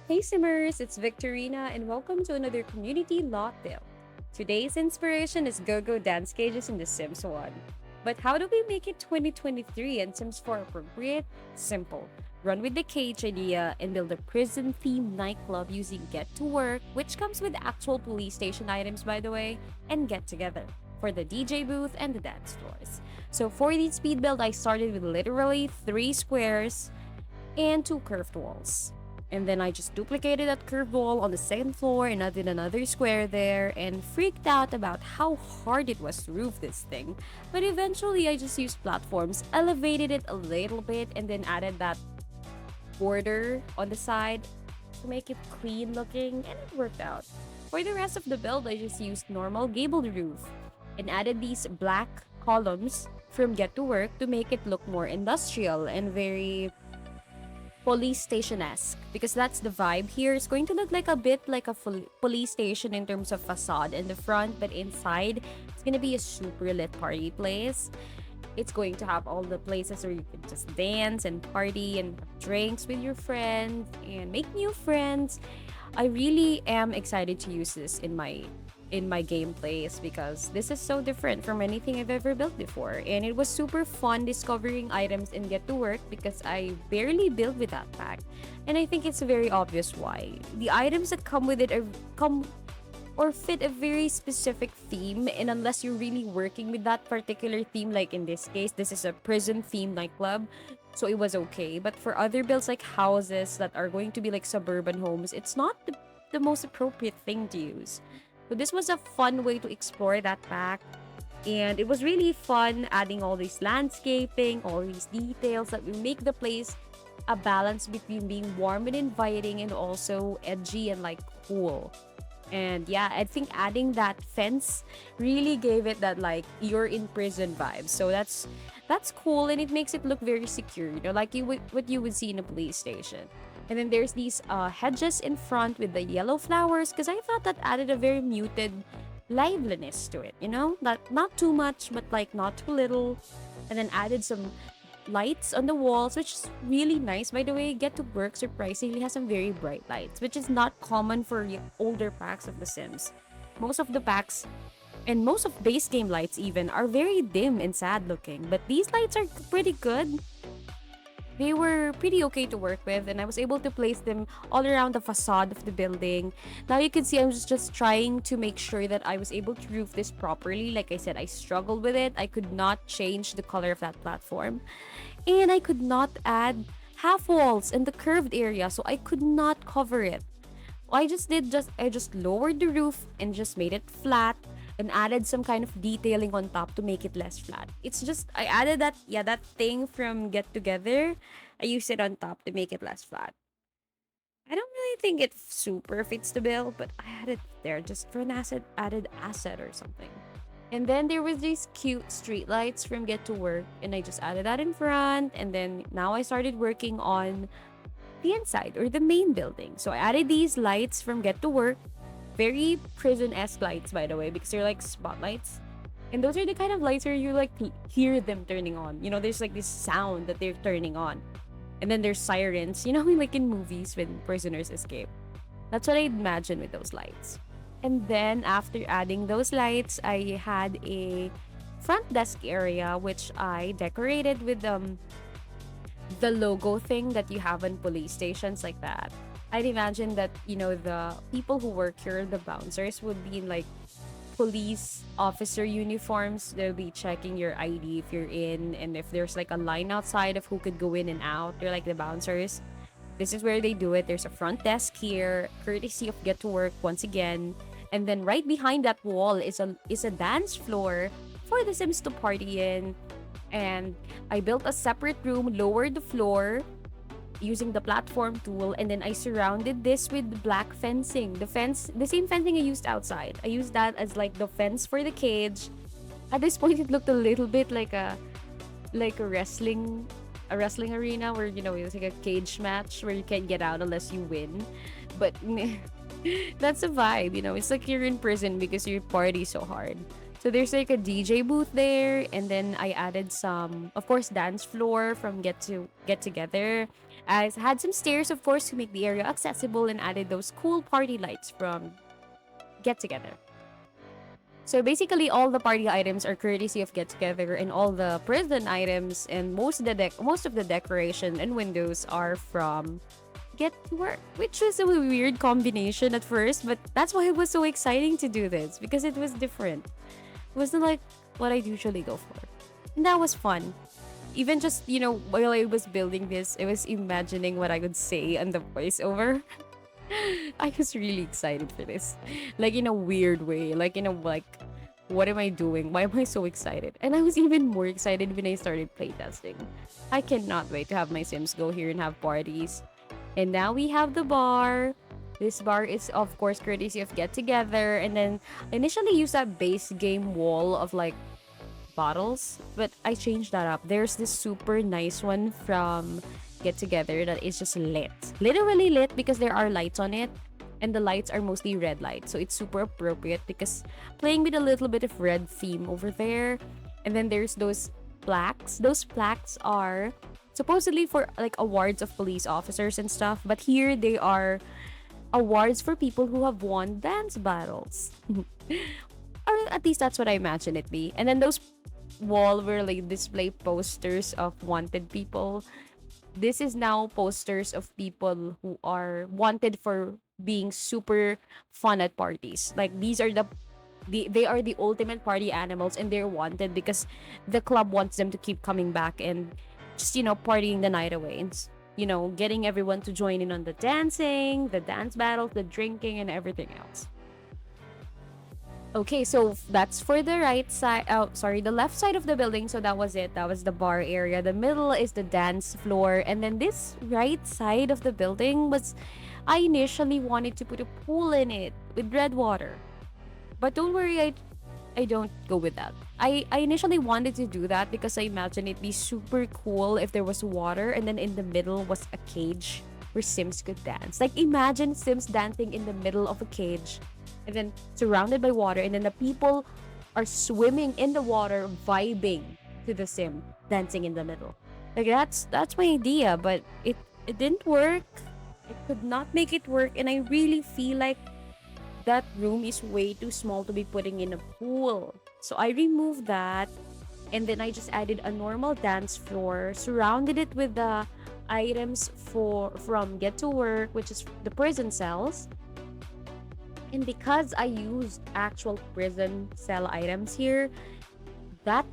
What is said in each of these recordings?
Hey Simmers, it's Victorina and welcome to another community lot build. Today's inspiration is go-go dance cages in The Sims 1. But how do we make it 2023 and Sims 4 appropriate? Simple. Run with the cage idea and build a prison-themed nightclub using Get to Work, which comes with actual police station items by the way, and Get Together for the DJ booth and the dance floors. So for the speed build, I started with literally 3 squares and 2 curved walls. And then I just duplicated that curved wall on the second floor and added another square there and freaked out about how hard it was to roof this thing. But eventually I just used platforms, elevated it a little bit, and then added that border on the side to make it clean looking, and it worked out. For the rest of the build, I just used normal gabled roof and added these black columns from Get to Work to make it look more industrial and very police station-esque, because that's the vibe here. It's going to look like a bit like a police station in terms of facade in the front, but inside it's going to be a super lit party place. It's going to have all the places where you can just dance and party and have drinks with your friends and make new friends. I really am excited to use this in my gameplays because this is so different from anything I've ever built before. And it was super fun discovering items in Get to Work because I barely build with that pack. And I think it's very obvious why. The items that come with it come or fit a very specific theme, and unless you're really working with that particular theme, like in this case, this is a prison themed nightclub, so it was okay. But for other builds like houses that are going to be like suburban homes, it's not the most appropriate thing to use. So this was a fun way to explore that pack. And it was really fun adding all this landscaping, all these details that will make the place a balance between being warm and inviting and also edgy and like cool. And yeah, I think adding that fence really gave it that like you're in prison vibe. So that's cool, and it makes it look very secure, like what you would see in a police station. And then there's these hedges in front with the yellow flowers because I thought that added a very muted liveliness to it, not too much but like not too little. And then added some lights on the walls, which is really nice. By the way, Get to Work surprisingly has some very bright lights, which is not common for older packs of The Sims. Most of the packs and most of base game lights even are very dim and sad looking, but these lights are pretty good. They were pretty okay to work with, and I was able to place them all around the facade of the building. Now you can see I was just trying to make sure that I was able to roof this properly. Like I said, I struggled with it. I could not change the color of that platform, and I could not add half walls in the curved area, so I could not cover it. I just lowered the roof and just made it flat and added some kind of detailing on top to make it less flat. It's just I added that thing from Get Together. I used it on top to make it less flat. I don't really think it super fits the bill, but I added it there just for an added asset or something. And then there was these cute street lights from Get to Work, and I just added that in front. And then now I started working on the inside or the main building. So I added these lights from Get to Work, very prison-esque lights by the way, because they're like spotlights. And those are the kind of lights where you like hear them turning on. There's like this sound that they're turning on. And then there's sirens, like in movies when prisoners escape. That's what I imagine with those lights. And then after adding those lights, I had a front desk area which I decorated with the logo thing that you have in police stations like that. I'd imagine that, the people who work here, the bouncers, would be in like police officer uniforms. They'll be checking your ID if you're in, and if there's like a line outside of who could go in and out, they're like the bouncers. This is where they do it. There's a front desk here, courtesy of Get to Work once again. And then right behind that wall is a dance floor for the Sims to party in. And I built a separate room, lowered the floor using the platform tool, and then I surrounded this with black fencing. The same fencing I used outside. I used that as like the fence for the cage. At this point, it looked a little bit like a wrestling arena where it's like a cage match where you can't get out unless you win. But that's a vibe. It's like you're in prison because you party so hard. So there's like a DJ booth there, and then I added some, of course, dance floor from Get Together. I had some stairs, of course, to make the area accessible and added those cool party lights from Get Together. So basically, all the party items are courtesy of Get Together, and all the prison items and most of the decoration and windows are from Get to Work, which was a weird combination at first, but that's why it was so exciting to do this because it was different. It wasn't like what I usually go for, and that was fun. Even just while I was building this, I was imagining what I would say on the voiceover. I was really excited for this. Like in a weird way. Like what am I doing? Why am I so excited? And I was even more excited when I started playtesting. I cannot wait to have my Sims go here and have parties. And now we have the bar. This bar is of course courtesy of Get Together. And then I initially used that base game wall of like bottles, but I changed that up. There's this super nice one from Get Together that is just lit. Literally lit because there are lights on it. And the lights are mostly red lights. So it's super appropriate because playing with a little bit of red theme over there. And then there's those plaques. Those plaques are supposedly for like awards of police officers and stuff. But here they are awards for people who have won dance battles. Or at least that's what I imagine it be. And then those wall where like display posters of wanted people. This is now posters of people who are wanted for being super fun at parties. Like these are they are the ultimate party animals and they're wanted because the club wants them to keep coming back and just partying the night away and getting everyone to join in on the dancing, the dance battles, the drinking and everything else. Okay, so that's for the right side. Oh, sorry, the left side of the building. So that was it. That was the bar area. The middle is the dance floor. And then this right side of the building was, I initially wanted to put a pool in it with red water. But don't worry, I don't go with that. I initially wanted to do that because I imagined it'd be super cool if there was water and then in the middle was a cage where Sims could dance. Like imagine Sims dancing in the middle of a cage and then surrounded by water and then the people are swimming in the water vibing to the Sim dancing in the middle. Like that's my idea, but it didn't work. I could not make it work and I really feel like that room is way too small to be putting in a pool. So I removed that and then I just added a normal dance floor, surrounded it with the items from Get to Work, which is the prison cells. And because I used actual prison cell items here, that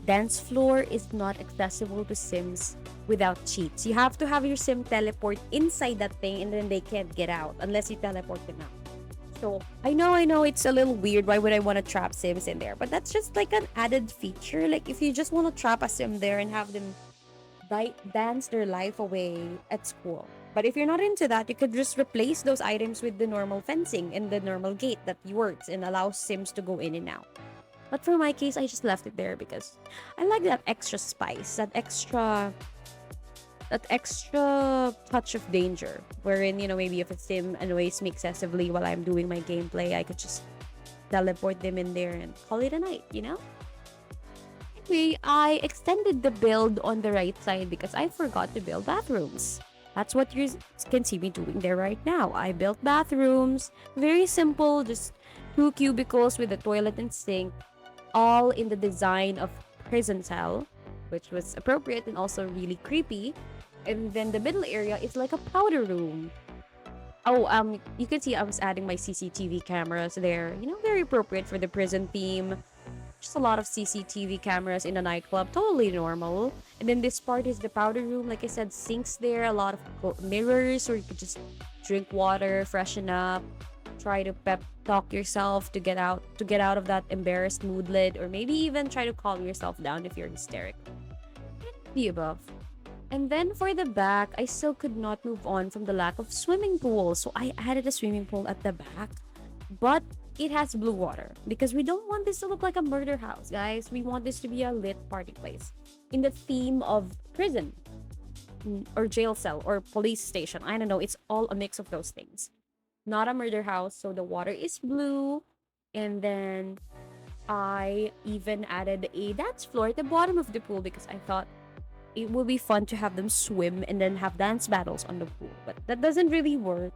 dance floor is not accessible to Sims without cheats. You have to have your Sim teleport inside that thing and then they can't get out unless you teleport them out. So I know it's a little weird. Why would I want to trap Sims in there? But that's just like an added feature. Like if you just want to trap a Sim there and have them dance their life away at school. But if you're not into that, you could just replace those items with the normal fencing and the normal gate that works and allows Sims to go in and out. But for my case, I just left it there because I like that extra spice, that extra touch of danger. Wherein, maybe if a Sim annoys me excessively while I'm doing my gameplay, I could just teleport them in there and call it a night. Anyway, I extended the build on the right side because I forgot to build bathrooms. That's what you can see me doing there right now. I built bathrooms. Very simple, just 2 cubicles with a toilet and sink, all in the design of prison cell, which was appropriate and also really creepy. And then the middle area is like a powder room. Oh, you can see I was adding my CCTV cameras there. Very appropriate for the prison theme. Just a lot of CCTV cameras in a nightclub, totally normal. And then this part is the powder room. Like I said, sinks there, a lot of mirrors where you could just drink water, freshen up, try to pep talk yourself to get out of that embarrassed moodlet, or maybe even try to calm yourself down if you're hysterical. The above. And then for the back, I still could not move on from the lack of swimming pool. So I added a swimming pool at the back. But it has blue water because we don't want this to look like a murder house, guys. We want this to be a lit party place in the theme of prison or jail cell or police station. I don't know. It's all a mix of those things. Not a murder house. So the water is blue. And then I even added a dance floor at the bottom of the pool because I thought it would be fun to have them swim and then have dance battles on the pool. But that doesn't really work.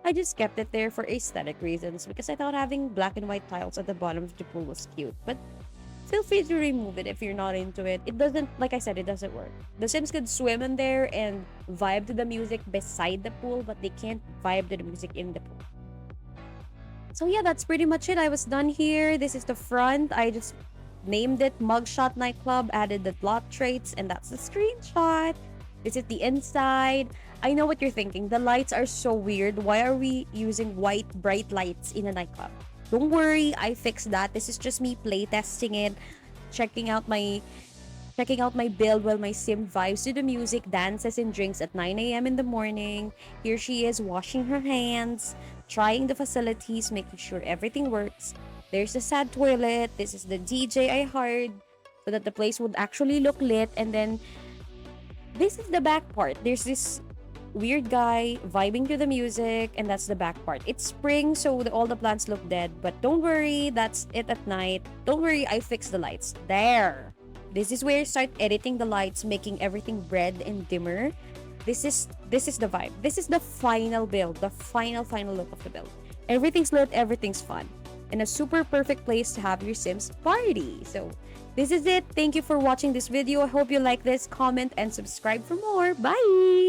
I just kept it there for aesthetic reasons because I thought having black and white tiles at the bottom of the pool was cute. But feel free to remove it if you're not into it. It doesn't, like I said, it doesn't work. The Sims could swim in there and vibe to the music beside the pool, but they can't vibe to the music in the pool. So yeah, that's pretty much it. I was done here. This is the front. I just named it Mugshot Nightclub, added the lot traits, and that's the screenshot. This is the inside. I know what you're thinking. The lights are so weird. Why are we using white bright lights in a nightclub? Don't worry, I fixed that. This is just me playtesting it, checking out my build while my sim vibes to the music, dances and drinks at 9 a.m. in the morning. Here she is washing her hands, trying the facilities, making sure everything works. There's the sad toilet. This is the DJ I hired so that the place would actually look lit. And then this is the back part. There's this weird guy vibing to the music, and that's the back part. It's spring, so all the plants look dead. But don't worry, that's it at night. Don't worry, I fixed the lights. There. This is where I start editing the lights, making everything red and dimmer. This is the vibe. This is the final build, the final look of the build. Everything's lit, everything's fun, and a super perfect place to have your Sims party. So this is it. Thank you for watching this video. I hope you like this. Comment and subscribe for more. Bye!